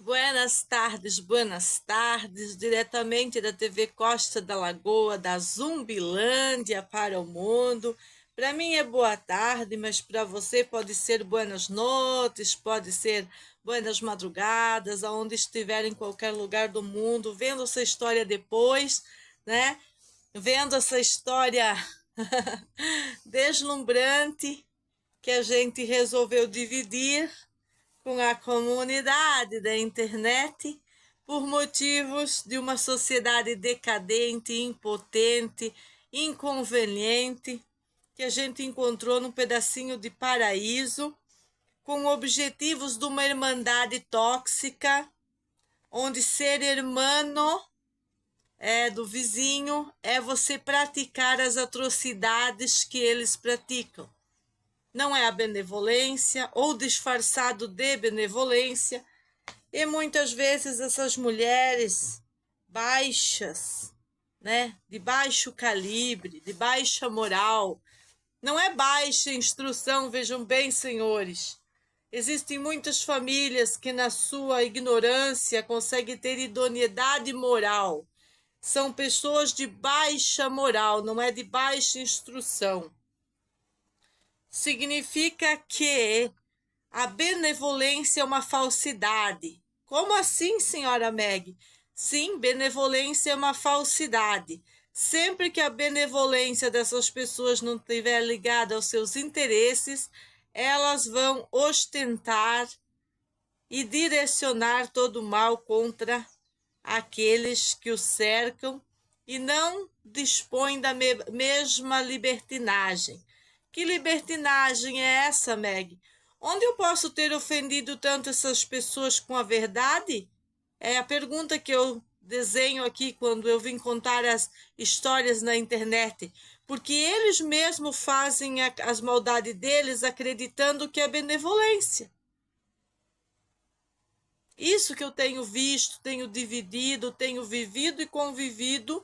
Buenas tardes, diretamente da TV Costa da Lagoa, da Zumbilândia para o mundo. Para mim é boa tarde, mas para você pode ser buenas noites, pode ser buenas madrugadas, aonde estiver em qualquer lugar do mundo, vendo essa história depois, né? Vendo essa história deslumbrante que a gente resolveu dividir com a comunidade da internet por motivos de uma sociedade decadente, impotente, inconveniente, que a gente encontrou num pedacinho de paraíso, com objetivos de uma irmandade tóxica, onde ser hermano do vizinho é você praticar as atrocidades que eles praticam. Não é a benevolência ou disfarçado de benevolência. E muitas vezes essas mulheres baixas, né, de baixo calibre, de baixa moral, não é baixa instrução, vejam bem, senhores. Existem muitas famílias que na sua ignorância conseguem ter idoneidade moral. São pessoas de baixa moral, não é de baixa instrução. Significa que a benevolência é uma falsidade. Como assim, senhora Meg? Sim, benevolência é uma falsidade. Sempre que a benevolência dessas pessoas não estiver ligada aos seus interesses, elas vão ostentar e direcionar todo o mal contra aqueles que o cercam e não dispõem da mesma libertinagem. Que libertinagem é essa, Meg? Onde eu posso ter ofendido tanto essas pessoas com a verdade? É a pergunta que eu desenho aqui quando eu vim contar as histórias na internet. Porque eles mesmos fazem as maldades deles acreditando que é benevolência. Isso que eu tenho visto, tenho dividido, tenho vivido e convivido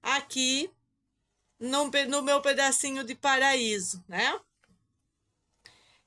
aqui no meu pedacinho de paraíso, né?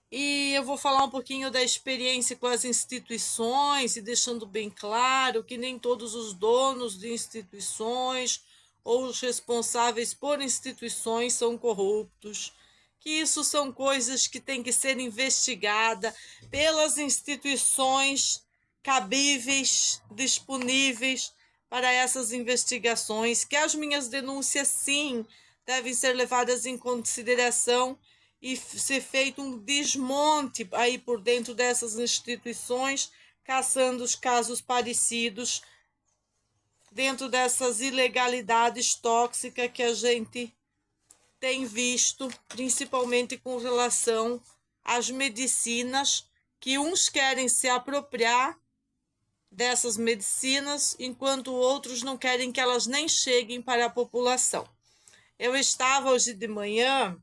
E eu vou falar um pouquinho da experiência com as instituições e deixando bem claro que nem todos os donos de instituições ou os responsáveis por instituições são corruptos, que isso são coisas que têm que ser investigadas pelas instituições cabíveis, disponíveis para essas investigações, que as minhas denúncias, sim, devem ser levadas em consideração e ser feito um desmonte aí por dentro dessas instituições, caçando os casos parecidos dentro dessas ilegalidades tóxicas que a gente tem visto, principalmente com relação às medicinas, que uns querem se apropriar dessas medicinas, enquanto outros não querem que elas nem cheguem para a população. Eu estava hoje de manhã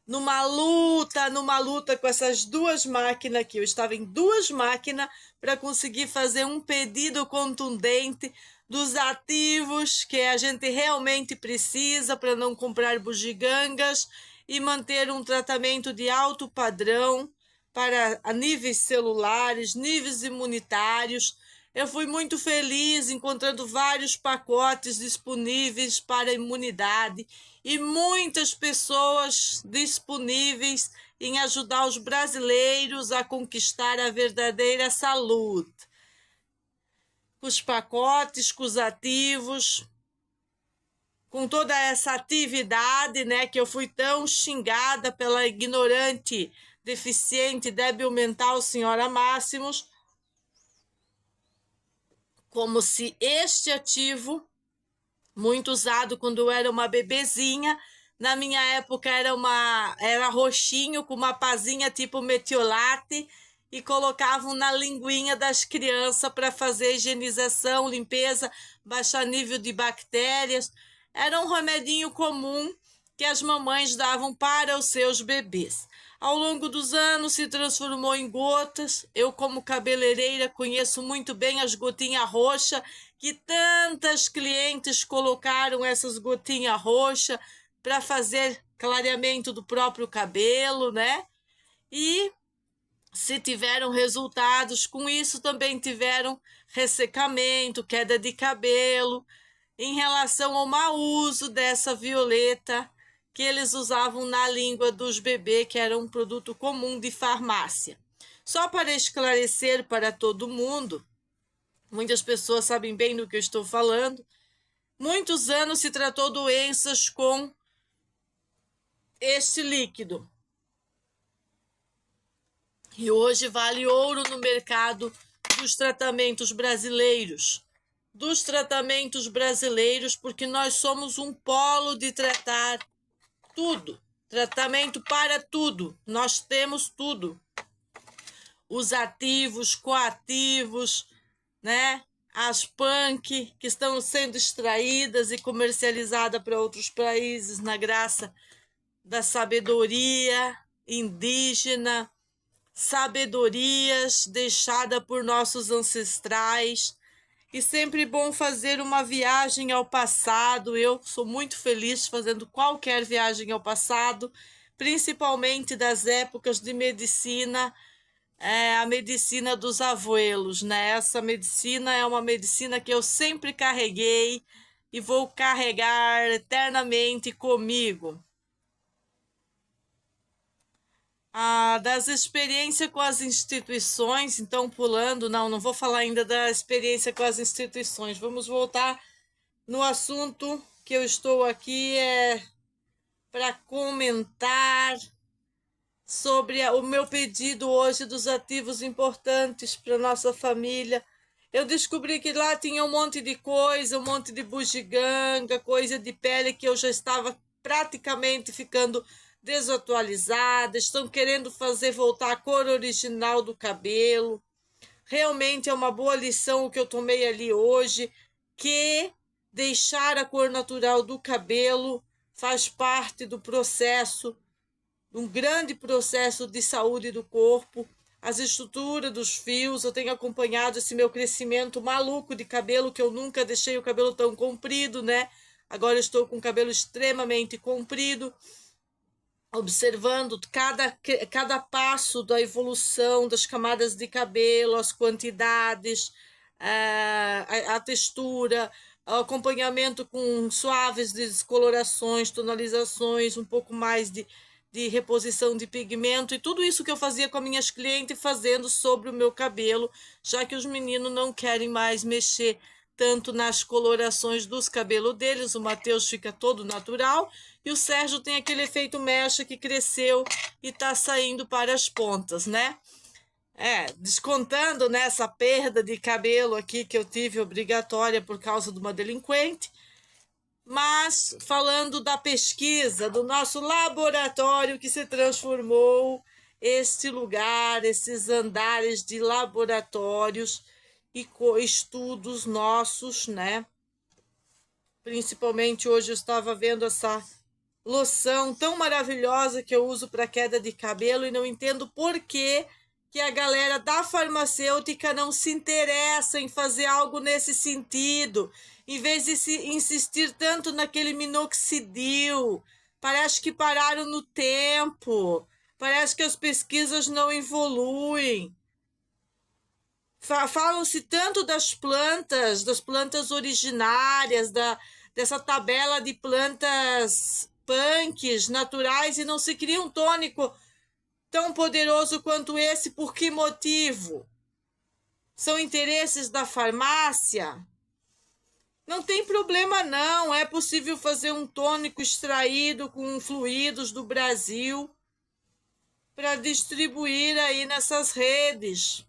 numa luta com essas duas máquinas aqui. Eu estava em duas máquinas para conseguir fazer um pedido contundente dos ativos que a gente realmente precisa para não comprar bugigangas e manter um tratamento de alto padrão para níveis celulares, níveis imunitários. Eu fui muito feliz encontrando vários pacotes disponíveis para a imunidade e muitas pessoas disponíveis em ajudar os brasileiros a conquistar a verdadeira saúde. Com os pacotes, com os ativos, com toda essa atividade, né, que eu fui tão xingada pela ignorante, deficiente, débil mental senhora Máximos, como se este ativo, muito usado quando eu era uma bebezinha, na minha época era roxinho com uma pazinha tipo metiolate e colocavam na linguinha das crianças para fazer higienização, limpeza, baixar nível de bactérias. Era um remedinho comum que as mamães davam para os seus bebês. Ao longo dos anos se transformou em gotas. Eu, como cabeleireira, conheço muito bem as gotinhas roxas, que tantas clientes colocaram essas gotinhas roxas para fazer clareamento do próprio cabelo, né? E se tiveram resultados, com isso também tiveram ressecamento, queda de cabelo, em relação ao mau uso dessa violeta que eles usavam na língua dos bebês, que era um produto comum de farmácia. Só para esclarecer para todo mundo, muitas pessoas sabem bem do que eu estou falando, muitos anos se tratou doenças com este líquido. E hoje vale ouro no mercado dos tratamentos brasileiros. Porque nós somos um polo de tratar tudo. Tratamento para tudo. Nós temos tudo. Os ativos, coativos, né? As punk que estão sendo extraídas e comercializadas para outros países na graça da sabedoria indígena, sabedorias deixadas por nossos ancestrais. E sempre bom fazer uma viagem ao passado. Eu sou muito feliz fazendo qualquer viagem ao passado, principalmente das épocas de medicina, a medicina dos abuelos, né? Essa medicina é uma medicina que eu sempre carreguei e vou carregar eternamente comigo. Das experiências com as instituições, então pulando, não vou falar ainda da experiência com as instituições, vamos voltar no assunto que eu estou aqui para comentar sobre o meu pedido hoje dos ativos importantes para nossa família. Eu descobri que lá tinha um monte de coisa, um monte de bugiganga, coisa de pele que eu já estava praticamente ficando desatualizada, estão querendo fazer voltar a cor original do cabelo. Realmente é uma boa lição o que eu tomei ali hoje, que deixar a cor natural do cabelo faz parte do processo, um grande processo de saúde do corpo. As estruturas dos fios, eu tenho acompanhado esse meu crescimento maluco de cabelo, que eu nunca deixei o cabelo tão comprido, né? Agora eu estou com o cabelo extremamente comprido, observando cada passo da evolução das camadas de cabelo, as quantidades, a textura, o acompanhamento com suaves descolorações, tonalizações, um pouco mais de reposição de pigmento, e tudo isso que eu fazia com as minhas clientes, fazendo sobre o meu cabelo, já que os meninos não querem mais mexer tanto nas colorações dos cabelos deles. O Matheus fica todo natural e o Sérgio tem aquele efeito mecha que cresceu e está saindo para as pontas, né? Descontando nessa perda de cabelo aqui que eu tive obrigatória por causa de uma delinquente. Mas falando da pesquisa, do nosso laboratório que se transformou este lugar, esses andares de laboratórios e estudos nossos, né? Principalmente hoje eu estava vendo essa loção tão maravilhosa que eu uso para queda de cabelo e não entendo por que a galera da farmacêutica não se interessa em fazer algo nesse sentido, em vez de se insistir tanto naquele minoxidil. Parece que pararam no tempo, parece que as pesquisas não evoluem. Falam-se tanto das plantas originárias, dessa tabela de plantas punks naturais, e não se cria um tônico tão poderoso quanto esse. Por que motivo? São interesses da farmácia? Não tem problema não, é possível fazer um tônico extraído com fluidos do Brasil para distribuir aí nessas redes.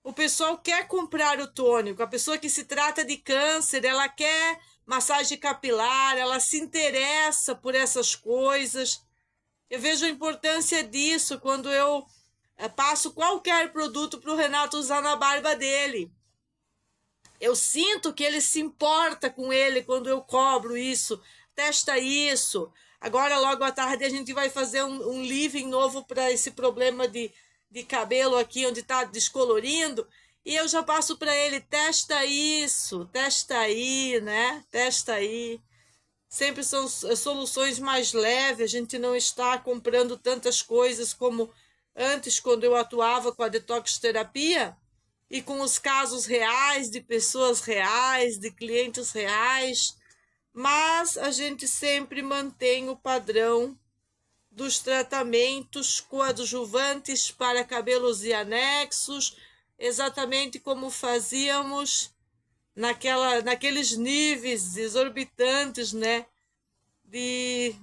O pessoal quer comprar o tônico, a pessoa que se trata de câncer, ela quer massagem capilar, ela se interessa por essas coisas. Eu vejo a importância disso quando eu passo qualquer produto para o Renato usar na barba dele. Eu sinto que ele se importa com ele quando eu cobro isso, testa isso. Agora, logo à tarde, a gente vai fazer um living novo para esse problema de cabelo aqui, onde está descolorindo. E eu já passo para ele, testa isso, testa aí, né? Testa aí. Sempre são soluções mais leves, a gente não está comprando tantas coisas como antes, quando eu atuava com a detox terapia e com os casos reais, de pessoas reais, de clientes reais, mas a gente sempre mantém o padrão dos tratamentos coadjuvantes para cabelos e anexos, exatamente como fazíamos naqueles níveis exorbitantes, né, de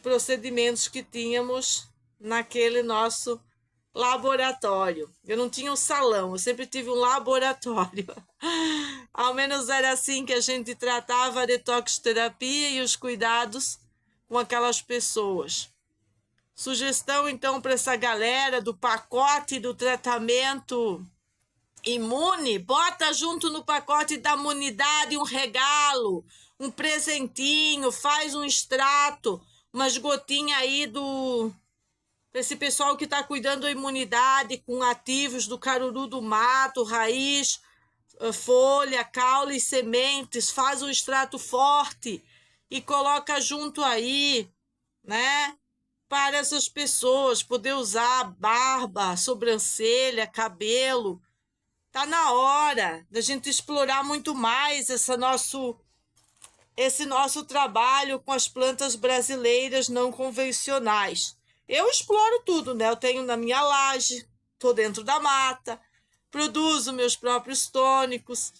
procedimentos que tínhamos naquele nosso laboratório. Eu não tinha um salão, eu sempre tive um laboratório. Ao menos era assim que a gente tratava a detox-terapia e os cuidados com aquelas pessoas. Sugestão, então, para essa galera do pacote do tratamento imune, bota junto no pacote da imunidade um regalo, um presentinho, faz um extrato, umas gotinhas aí esse pessoal que está cuidando da imunidade com ativos do caruru do mato, raiz, folha, caule e sementes, faz um extrato forte e coloca junto aí, né? Para essas pessoas poder usar barba, sobrancelha, cabelo. Tá na hora da gente explorar muito mais esse nosso trabalho com as plantas brasileiras não convencionais. Eu exploro tudo, né? Eu tenho na minha laje, tô dentro da mata, produzo meus próprios tônicos.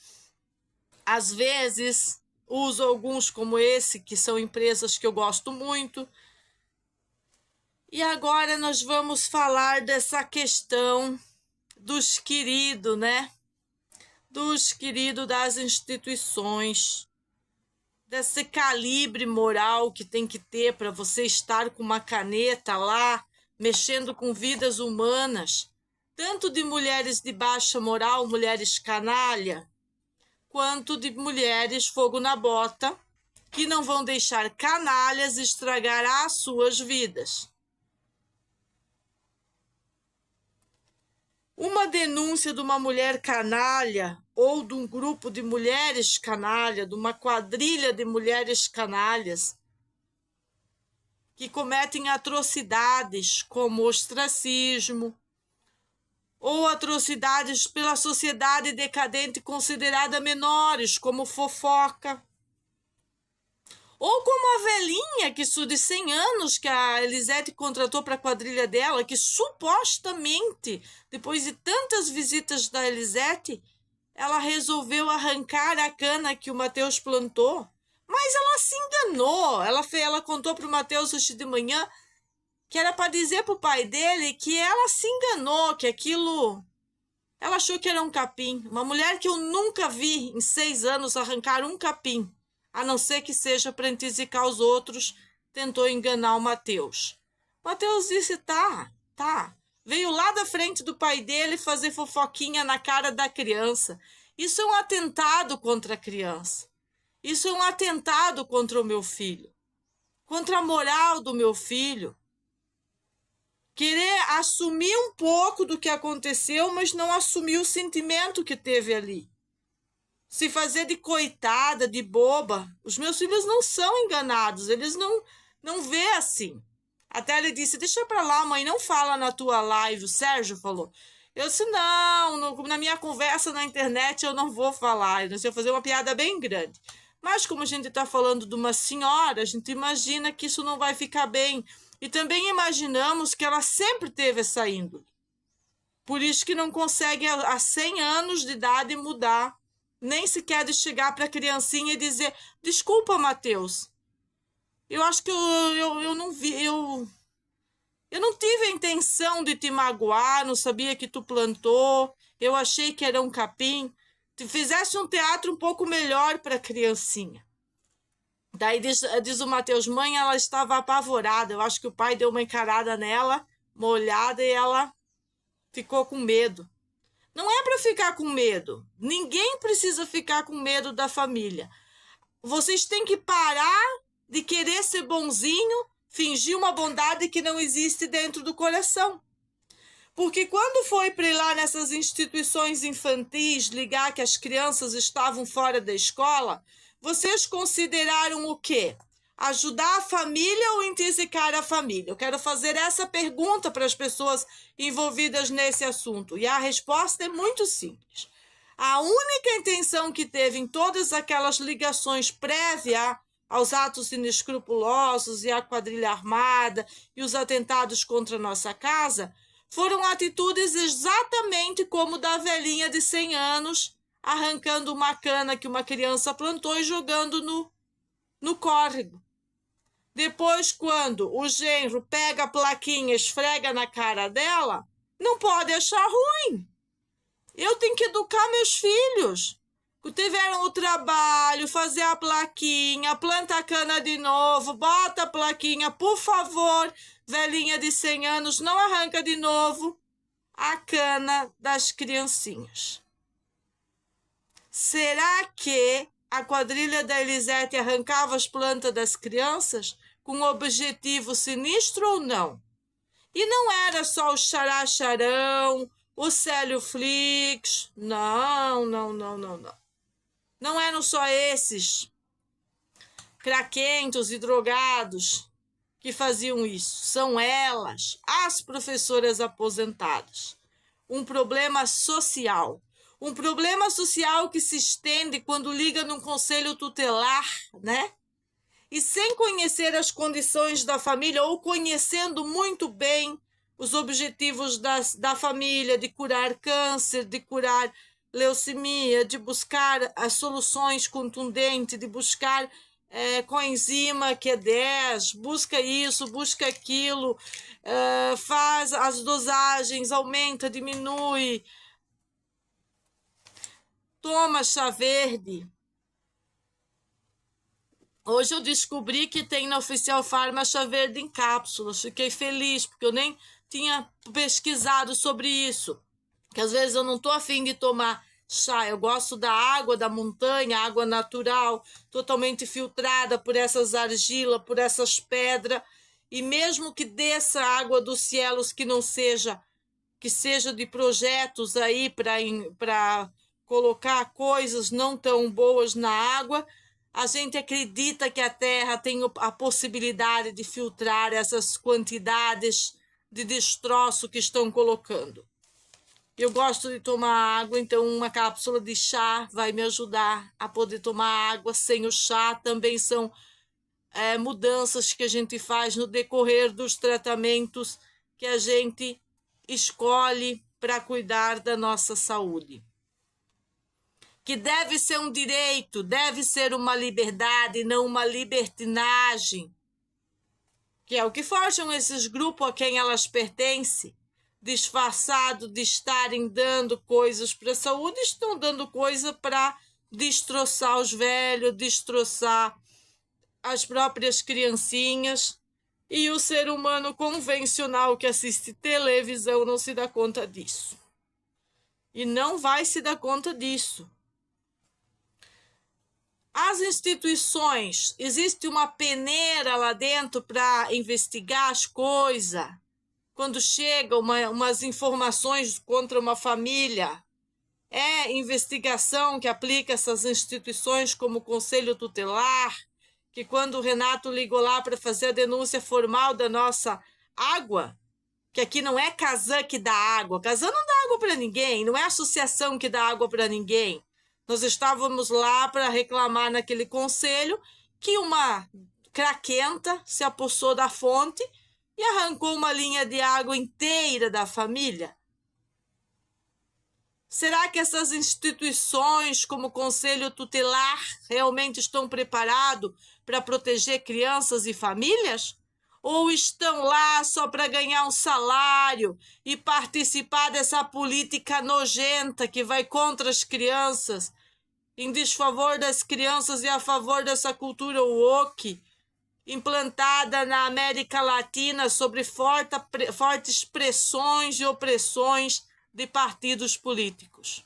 Às vezes uso alguns como esse, que são empresas que eu gosto muito. E agora nós vamos falar dessa questão dos queridos, né? Dos queridos das instituições, desse calibre moral que tem que ter para você estar com uma caneta lá, mexendo com vidas humanas, tanto de mulheres de baixa moral, mulheres canalha, quanto de mulheres fogo na bota, que não vão deixar canalhas estragar as suas vidas. Uma denúncia de uma mulher canalha ou de um grupo de mulheres canalha, de uma quadrilha de mulheres canalhas que cometem atrocidades como ostracismo ou atrocidades pela sociedade decadente considerada menores, como fofoca. Ou como a velhinha que de 100 anos que a Elisete contratou para a quadrilha dela, que supostamente, depois de tantas visitas da Elisete, ela resolveu arrancar a cana que o Matheus plantou. Mas ela se enganou. Ela contou para o Matheus hoje de manhã que era para dizer para o pai dele que ela se enganou, que aquilo... Ela achou que era um capim. Uma mulher que eu nunca vi em 6 anos arrancar um capim, a não ser que seja para entisicar os outros, tentou enganar o Matheus. Matheus disse, tá. Veio lá da frente do pai dele fazer fofoquinha na cara da criança. Isso é um atentado contra a criança. Isso é um atentado contra o meu filho. Contra a moral do meu filho. Querer assumir um pouco do que aconteceu, mas não assumir o sentimento que teve ali. Se fazer de coitada, de boba. Os meus filhos não são enganados, eles não vê assim. Até ele disse, deixa pra lá, mãe, não fala na tua live, o Sérgio falou. Eu disse, não, na minha conversa na internet eu não vou falar, eu ia fazer uma piada bem grande. Mas como a gente está falando de uma senhora, a gente imagina que isso não vai ficar bem. E também imaginamos que ela sempre teve essa índole. Por isso que não consegue, a 100 anos de idade, mudar. Nem sequer de chegar para a criancinha e dizer, desculpa, Matheus, eu acho que eu não vi, eu não tive a intenção de te magoar, não sabia que tu plantou, eu achei que era um capim. Te fizesse um teatro um pouco melhor para a criancinha. Daí diz o Matheus, mãe, ela estava apavorada, eu acho que o pai deu uma encarada nela, uma olhada, e ela ficou com medo. Não é para ficar com medo. Ninguém precisa ficar com medo da família. Vocês têm que parar de querer ser bonzinho, fingir uma bondade que não existe dentro do coração. Porque quando foi para ir lá nessas instituições infantis ligar que as crianças estavam fora da escola, vocês consideraram o quê? Ajudar a família ou intoxicar a família? Eu quero fazer essa pergunta para as pessoas envolvidas nesse assunto. E a resposta é muito simples. A única intenção que teve em todas aquelas ligações prévias aos atos inescrupulosos e à quadrilha armada e os atentados contra nossa casa foram atitudes exatamente como da velhinha de 100 anos arrancando uma cana que uma criança plantou e jogando no córrego. Depois, quando o genro pega a plaquinha e esfrega na cara dela, não pode achar ruim. Eu tenho que educar meus filhos. Tiveram o trabalho, fazer a plaquinha, planta a cana de novo, bota a plaquinha, por favor, velhinha de 100 anos, não arranca de novo a cana das criancinhas. Será que a quadrilha da Elisete arrancava as plantas das crianças com objetivo sinistro ou não? E não era só o Xará-Xarão, o Célio Flix, não. Não eram só esses craquentos e drogados que faziam isso. São elas, as professoras aposentadas. Um problema social. Um problema social que se estende quando liga num conselho tutelar, né? E sem conhecer as condições da família ou conhecendo muito bem os objetivos da família, de curar câncer, de curar leucemia, de buscar as soluções contundentes, de buscar coenzima Q10, busca isso, busca aquilo, faz as dosagens, aumenta, diminui, toma chá verde. Hoje eu descobri que tem na Oficial Farma chá verde em cápsulas. Fiquei feliz, porque eu nem tinha pesquisado sobre isso. Que às vezes eu não estou afim de tomar chá. Eu gosto da água da montanha, água natural, totalmente filtrada por essas argilas, por essas pedras. E mesmo que desça água dos cielos que não seja, que seja de projetos aí para colocar coisas não tão boas na água, a gente acredita que a Terra tem a possibilidade de filtrar essas quantidades de destroço que estão colocando. Eu gosto de tomar água, então uma cápsula de chá vai me ajudar a poder tomar água sem o chá. Também são mudanças que a gente faz no decorrer dos tratamentos que a gente escolhe para cuidar da nossa saúde. Que deve ser um direito, deve ser uma liberdade, não uma libertinagem, que é o que forjam esses grupos a quem elas pertencem, disfarçado de estarem dando coisas para a saúde, estão dando coisa para destroçar os velhos, destroçar as próprias criancinhas, e o ser humano convencional que assiste televisão não se dá conta disso. E não vai se dar conta disso. As instituições, existe uma peneira lá dentro para investigar as coisas. Quando chegam umas informações contra uma família, é investigação que aplica essas instituições como o Conselho Tutelar, que quando o Renato ligou lá para fazer a denúncia formal da nossa água, que aqui não é Casan que dá água, Casan não dá água para ninguém, não é associação que dá água para ninguém. Nós estávamos lá para reclamar naquele conselho que uma craquenta se apossou da fonte e arrancou uma linha de água inteira da família. Será que essas instituições, como o Conselho Tutelar, realmente estão preparados para proteger crianças e famílias? Ou estão lá só para ganhar um salário e participar dessa política nojenta que vai contra as crianças, em desfavor das crianças e a favor dessa cultura woke, implantada na América Latina sobre fortes pressões e opressões de partidos políticos?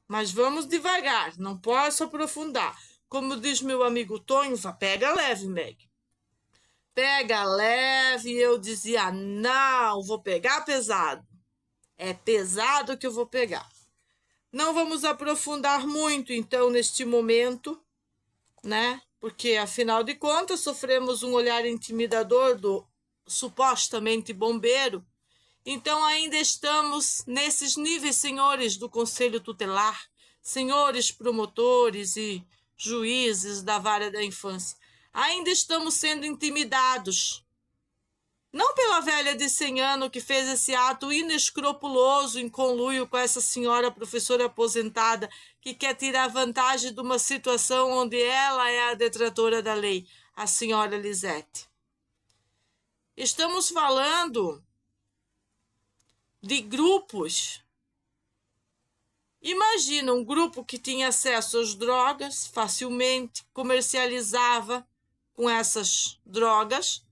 Mas vamos devagar, não posso aprofundar. Como diz meu amigo Tonho, pega leve, Meg. Pega leve. Eu dizia, não, vou pegar pesado. É pesado que eu vou pegar. Não vamos aprofundar muito, então, neste momento, né? porque, afinal de contas, sofremos um olhar intimidador do supostamente bombeiro. Então, ainda estamos nesses níveis, senhores do Conselho Tutelar, senhores promotores e juízes da vara da infância. Ainda estamos sendo intimidados. Não pela velha de 100 anos que fez esse ato inescrupuloso em conluio com essa senhora professora aposentada que quer tirar vantagem de uma situação onde ela é a detratora da lei, a senhora Lisete. Estamos falando de grupos. Imagina um grupo que tinha acesso às drogas facilmente, comercializava com essas drogas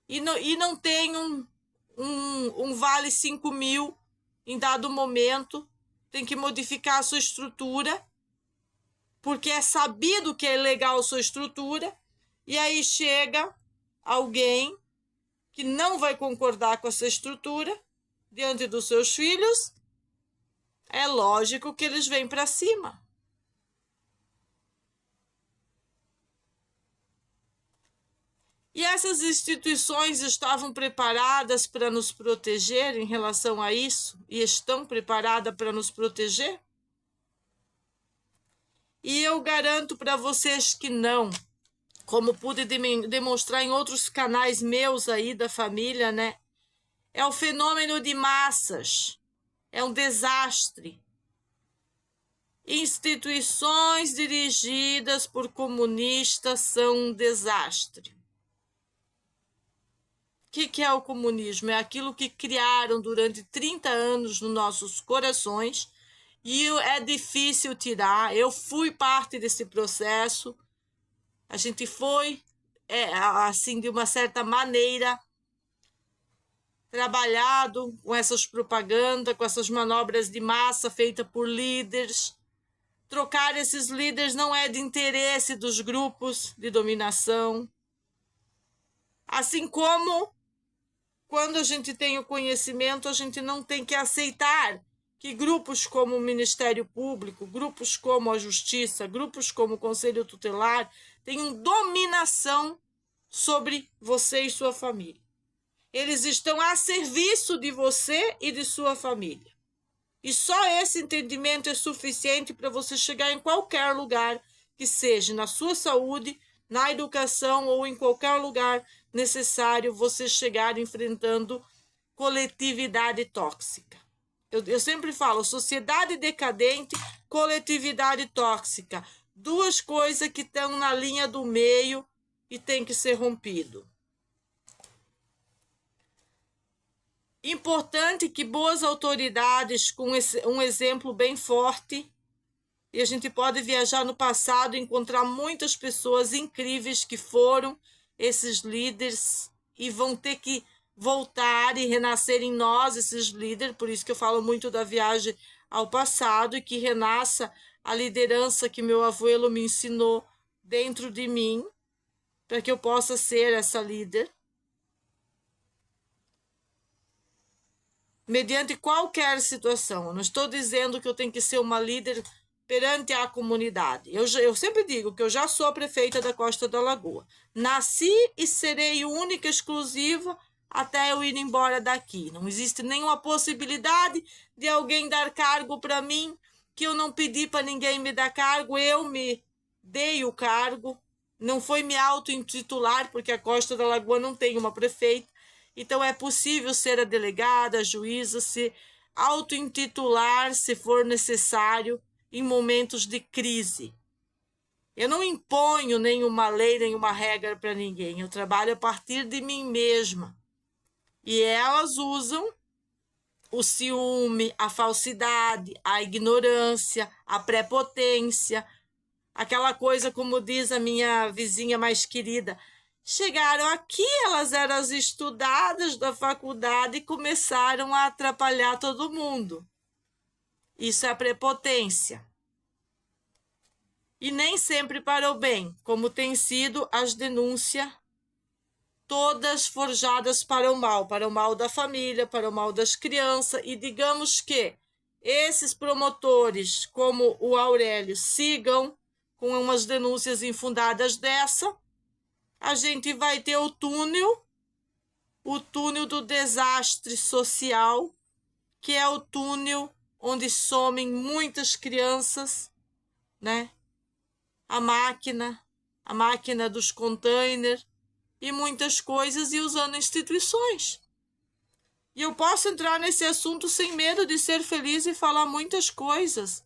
e não tem um vale 5.000 em dado momento, tem que modificar a sua estrutura, porque é sabido que é ilegal a sua estrutura, e aí chega alguém que não vai concordar com essa estrutura diante dos seus filhos, é lógico que eles vêm para cima. E essas instituições estavam preparadas para nos proteger em relação a isso? E estão preparadas para nos proteger? E eu garanto para vocês que não. Como pude demonstrar em outros canais meus aí da família, né? É o fenômeno de massas. É um desastre. Instituições dirigidas por comunistas são um desastre. O que é o comunismo? É aquilo que criaram durante 30 anos nos nossos corações e é difícil tirar. Eu fui parte desse processo. A gente foi, assim, de uma certa maneira, trabalhado com essas propagandas, com essas manobras de massa feitas por líderes. Trocar esses líderes não é de interesse dos grupos de dominação. Assim como, quando a gente tem o conhecimento, a gente não tem que aceitar que grupos como o Ministério Público, grupos como a Justiça, grupos como o Conselho Tutelar tenham dominação sobre você e sua família. Eles estão a serviço de você e de sua família. E só esse entendimento é suficiente para você chegar em qualquer lugar que seja, na sua saúde, na educação ou em qualquer lugar necessário você chegar enfrentando coletividade tóxica. Eu sempre falo, sociedade decadente, coletividade tóxica. Duas coisas que estão na linha do meio e tem que ser rompido. Importante que boas autoridades, com um exemplo bem forte, e a gente pode viajar no passado e encontrar muitas pessoas incríveis que foram esses líderes e vão ter que voltar e renascer em nós, esses líderes. Por isso que eu falo muito da viagem ao passado e que renasça a liderança que meu abuelo me ensinou dentro de mim, para que eu possa ser essa líder. Mediante qualquer situação. Eu não estou dizendo que eu tenho que ser uma líder perante a comunidade. Eu sempre digo que eu já sou a prefeita da Costa da Lagoa. Nasci e serei única, exclusiva, até eu ir embora daqui. Não existe nenhuma possibilidade de alguém dar cargo para mim, que eu não pedi para ninguém me dar cargo, eu me dei o cargo. Não foi me auto-intitular, porque a Costa da Lagoa não tem uma prefeita. Então, é possível ser a delegada, a juíza, se auto-intitular, se for necessário, em momentos de crise. Eu não imponho nenhuma lei, nenhuma regra para ninguém. Eu trabalho a partir de mim mesma. E elas usam o ciúme, a falsidade, a ignorância, a prepotência, aquela coisa, como diz a minha vizinha mais querida, chegaram aqui, elas eram as estudadas da faculdade e começaram a atrapalhar todo mundo. Isso é a prepotência. E nem sempre para o bem, como tem sido as denúncias, todas forjadas para o mal da família, para o mal das crianças. E digamos que esses promotores, como o Aurélio, sigam com umas denúncias infundadas dessa, a gente vai ter o túnel do desastre social, que é o túnel onde somem muitas crianças, né? A máquina dos containers e muitas coisas, e usando instituições. E eu posso entrar nesse assunto sem medo de ser feliz e falar muitas coisas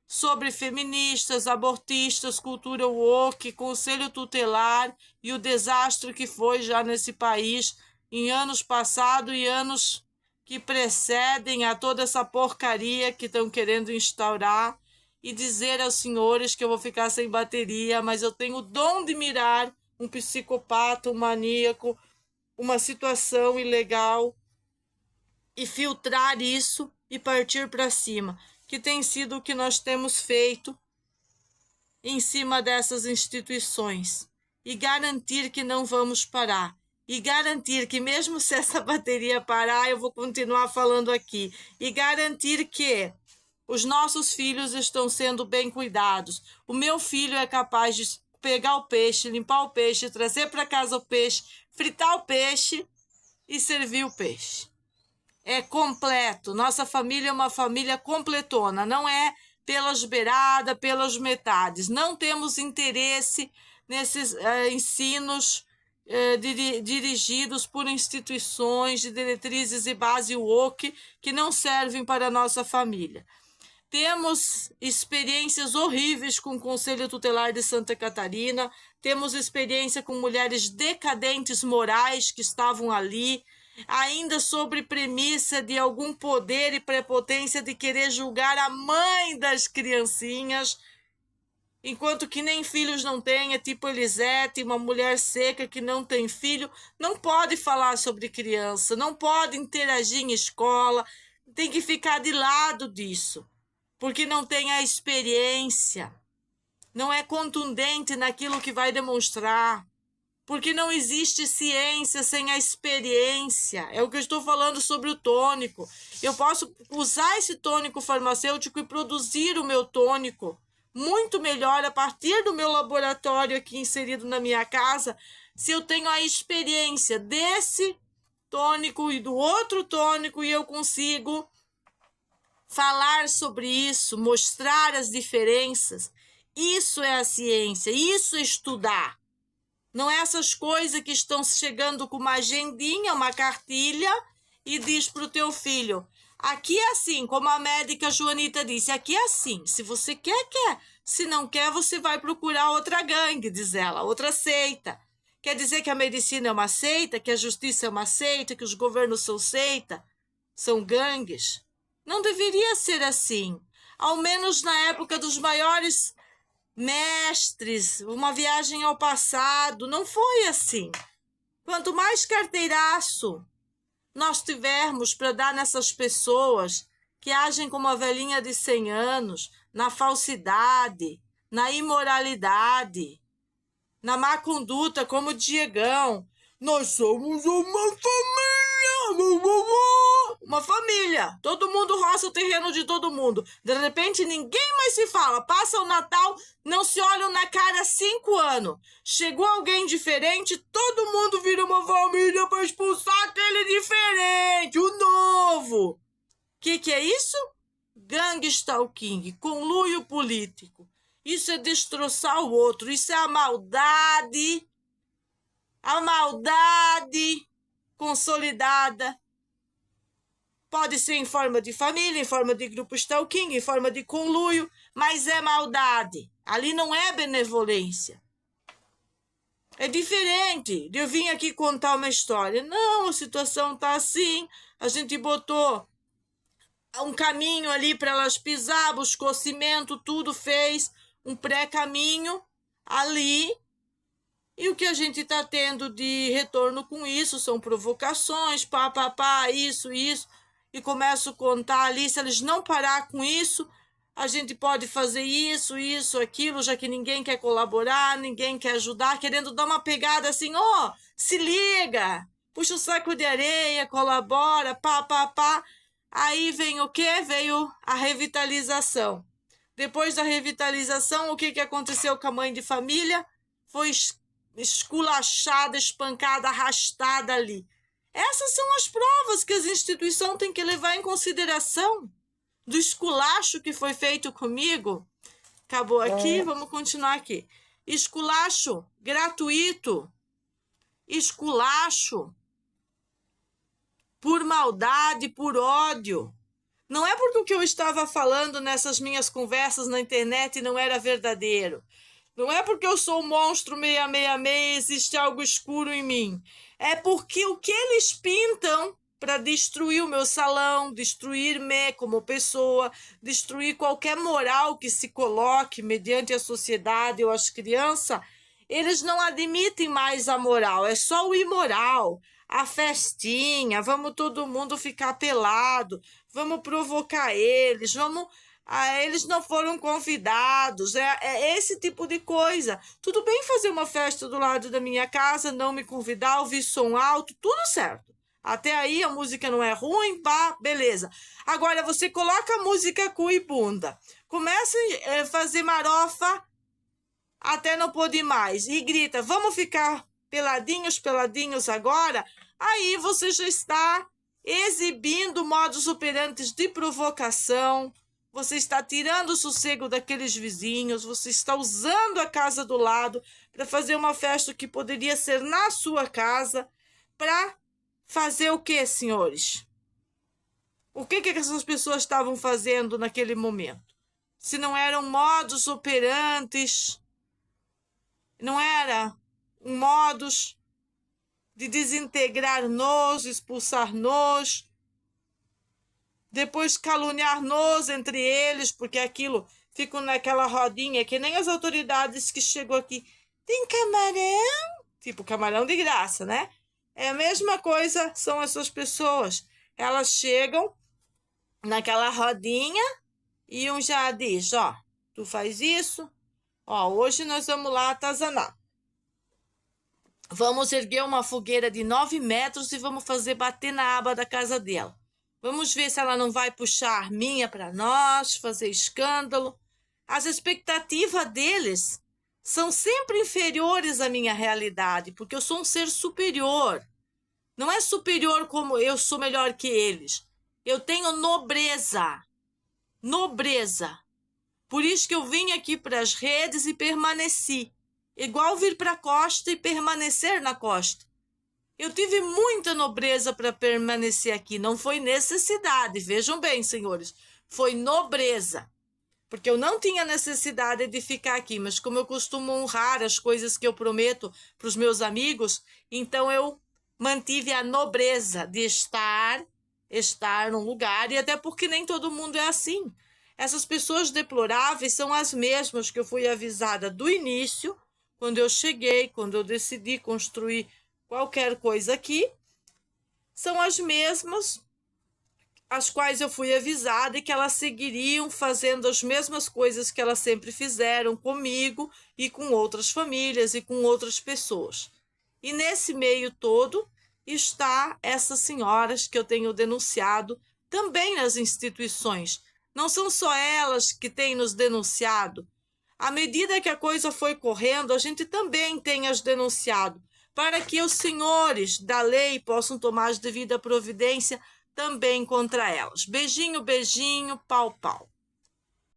sobre feministas, abortistas, cultura woke, conselho tutelar e o desastre que foi já nesse país em anos passados e anos que precedem a toda essa porcaria que estão querendo instaurar, e dizer aos senhores que eu vou ficar sem bateria, mas eu tenho o dom de mirar um psicopata, um maníaco, uma situação ilegal e filtrar isso e partir para cima, que tem sido o que nós temos feito em cima dessas instituições, e garantir que não vamos parar, e garantir que mesmo se essa bateria parar, eu vou continuar falando aqui, e garantir que os nossos filhos estão sendo bem cuidados. O meu filho é capaz de pegar o peixe, limpar o peixe, trazer para casa o peixe, fritar o peixe e servir o peixe. É completo. Nossa família é uma família completona, não é pelas beiradas, pelas metades. Não temos interesse nesses ensinos dirigidos por instituições de diretrizes e base woke que não servem para a nossa família. Temos experiências horríveis com o Conselho Tutelar de Santa Catarina, temos experiência com mulheres decadentes morais que estavam ali, ainda sobre premissa de algum poder e prepotência de querer julgar a mãe das criancinhas, enquanto que nem filhos não tem, é tipo Elisete, uma mulher seca que não tem filho, não pode falar sobre criança, não pode interagir em escola, tem que ficar de lado disso, porque não tem a experiência, não é contundente naquilo que vai demonstrar, porque não existe ciência sem a experiência. É o que eu estou falando sobre o tônico. Eu posso usar esse tônico farmacêutico e produzir o meu tônico muito melhor a partir do meu laboratório aqui inserido na minha casa, se eu tenho a experiência desse tônico e do outro tônico, e eu consigo falar sobre isso, mostrar as diferenças. Isso é a ciência, isso é estudar. Não é essas coisas que estão chegando com uma agendinha, uma cartilha, e diz para o teu filho, aqui é assim, como a médica Joanita disse, aqui é assim, se você quer, quer. Se não quer, você vai procurar outra gangue, diz ela, outra seita. Quer dizer que a medicina é uma seita, que a justiça é uma seita, que os governos são seita, são gangues? Não deveria ser assim. Ao menos na época dos maiores mestres, uma viagem ao passado, não foi assim. Quanto mais carteiraço nós tivermos para dar nessas pessoas que agem como a velhinha de 100 anos, na falsidade, na imoralidade, na má conduta, como o Diegão, nós somos uma família, todo mundo roça o terreno de todo mundo, de repente ninguém mais se fala, passa o Natal, não se olham na cara há 5 anos, chegou alguém diferente, todo mundo vira uma família para expulsar aquele diferente, o novo. Que é isso? Gangue stalking, conluio político, isso é destroçar o outro, isso é a maldade consolidada. Pode ser em forma de família, em forma de grupo stalking, em forma de conluio, mas é maldade. Ali não é benevolência. É diferente de eu vir aqui contar uma história. Não, a situação está assim, a gente botou um caminho ali para elas pisar, buscou cimento, tudo, fez um pré-caminho ali. E o que a gente está tendo de retorno com isso são provocações, isso. E começo a contar ali, se eles não parar com isso, a gente pode fazer isso, aquilo, já que ninguém quer colaborar, ninguém quer ajudar, querendo dar uma pegada assim, se liga, puxa o saco de areia, colabora, Aí vem o quê? Veio a revitalização. Depois da revitalização, o que aconteceu com a mãe de família? Foi esculachada, espancada, arrastada ali. Essas são as provas que as instituições têm que levar em consideração do esculacho que foi feito comigo. Acabou aqui, vamos continuar aqui. Esculacho gratuito. Esculacho por maldade, por ódio. Não é porque o que eu estava falando nessas minhas conversas na internet não era verdadeiro. Não é porque eu sou um monstro 666 e existe algo escuro em mim. É porque o que eles pintam para destruir o meu salão, destruir-me como pessoa, destruir qualquer moral que se coloque mediante a sociedade ou as crianças, eles não admitem mais a moral, é só o imoral. A festinha, vamos todo mundo ficar pelado, vamos provocar eles, eles não foram convidados, é esse tipo de coisa. Tudo bem fazer uma festa do lado da minha casa, não me convidar, ouvir som alto, tudo certo. Até aí a música não é ruim, pá, beleza. Agora você coloca a música cu e bunda, começa a fazer marofa até não poder mais e grita, vamos ficar peladinhos, peladinhos agora, aí você já está exibindo modus operantes de provocação, você está tirando o sossego daqueles vizinhos, você está usando a casa do lado para fazer uma festa que poderia ser na sua casa, para fazer o que, senhores? O que essas pessoas estavam fazendo naquele momento? Se não eram modus operantes, não era um modus de desintegrar-nos, expulsar-nos, depois caluniar-nos entre eles, porque aquilo ficam naquela rodinha, que nem as autoridades que chegou aqui. Tem camarão? Tipo camarão de graça, né? É a mesma coisa, são essas pessoas. Elas chegam naquela rodinha e um já diz, ó, tu faz isso, ó, hoje nós vamos lá atazanar. Vamos erguer uma fogueira de 9 metros e vamos fazer bater na aba da casa dela. Vamos ver se ela não vai puxar a arminha para nós, fazer escândalo. As expectativas deles são sempre inferiores à minha realidade, porque eu sou um ser superior. Não é superior como eu sou melhor que eles. Eu tenho nobreza. Nobreza. Por isso que eu vim aqui para as redes e permaneci. Igual vir para a costa e permanecer na costa. Eu tive muita nobreza para permanecer aqui. Não foi necessidade. Vejam bem, senhores. Foi nobreza. Porque eu não tinha necessidade de ficar aqui. Mas como eu costumo honrar as coisas que eu prometo para os meus amigos, então eu mantive a nobreza de estar num lugar. E até porque nem todo mundo é assim. Essas pessoas deploráveis são as mesmas que eu fui avisada do início, quando eu cheguei, quando eu decidi construir qualquer coisa aqui, são as mesmas as quais eu fui avisada e que elas seguiriam fazendo as mesmas coisas que elas sempre fizeram comigo e com outras famílias e com outras pessoas. E nesse meio todo está essas senhoras que eu tenho denunciado também nas instituições. Não são só elas que têm nos denunciado. À medida que a coisa foi correndo, a gente também tem as denunciado, para que os senhores da lei possam tomar as devidas providências também contra elas. Beijinho, beijinho, pau, pau.